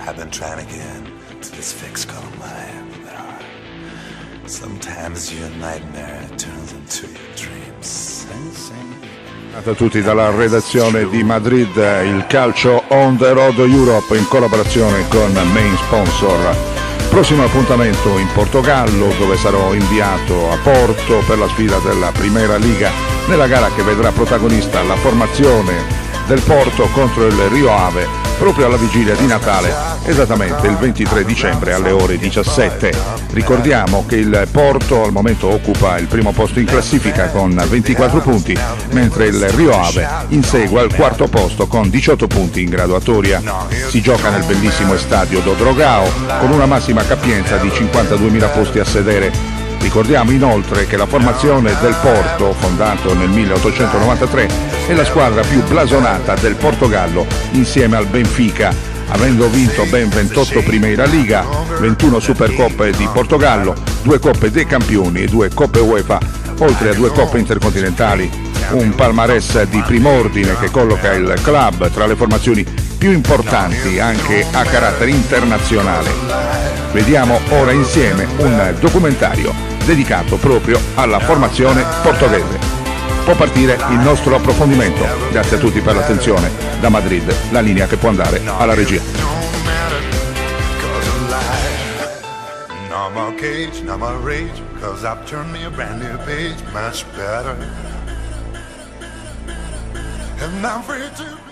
I've been trying to get into this fix called life, but sometimes your nightmare turns into your dreams. A tutti dalla redazione di Madrid, il calcio on the road Europe in collaborazione con main sponsor. Prossimo appuntamento in Portogallo, dove sarò inviato a Porto per la sfida della Primera Liga, nella gara che vedrà protagonista la formazione del Porto contro il Rio Ave, proprio alla vigilia di Natale, esattamente il 23 dicembre alle ore 17. Ricordiamo che il Porto al momento occupa il primo posto in classifica con 24 punti, mentre il Rio Ave insegue al quarto posto con 18 punti in graduatoria. Si gioca nel bellissimo stadio do Drogao con una massima capienza di 52.000 posti a sedere. Ricordiamo inoltre che la formazione del Porto, fondato nel 1893, è la squadra più blasonata del Portogallo insieme al Benfica, avendo vinto ben 28 Primeira Liga, 21 Supercoppe di Portogallo, 2 Coppe dei Campioni e 2 Coppe UEFA, oltre a 2 Coppe Intercontinentali. Un palmarès di prim'ordine che colloca il club tra le formazioni più importanti anche a carattere internazionale. Vediamo ora insieme un documentario dedicato proprio alla formazione portoghese. Può partire il nostro approfondimento. Grazie a tutti per l'attenzione. Da Madrid, la linea che può andare alla regia. No more cage, no more rage, 'cause I've turned me a brand new page, much better. And I'm free to